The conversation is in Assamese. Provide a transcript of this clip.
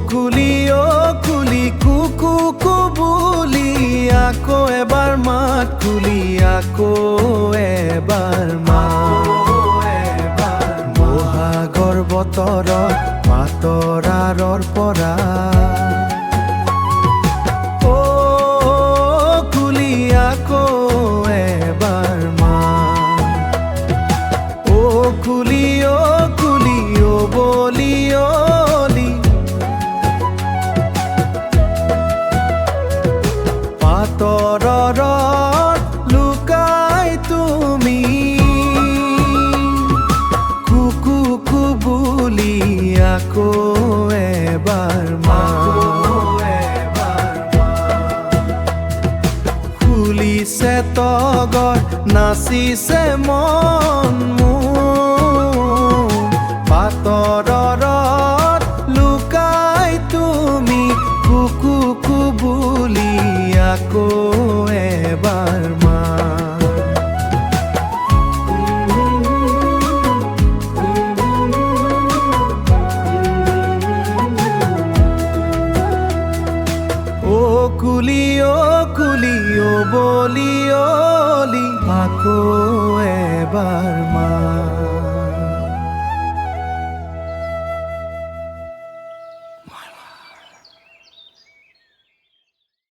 কুলি কুকু বুলি আকৌ এবাৰ মাত খুলি আকৌ এবাৰ বহাগৰ বতৰত পাতৰ আঁৰৰ পৰা কুলি আকৌ এবাৰ কুলি বলি পাতৰৰ লুকাই তুমি কুকু বুলি আকৌ এবাৰ খুলিছে তগৰ নাচিছে মন মোৰ পাতৰৰ লুকাই তুমি কুকু বুলি আকৌ এবাৰ কুলি বলি আকৌ এবাৰ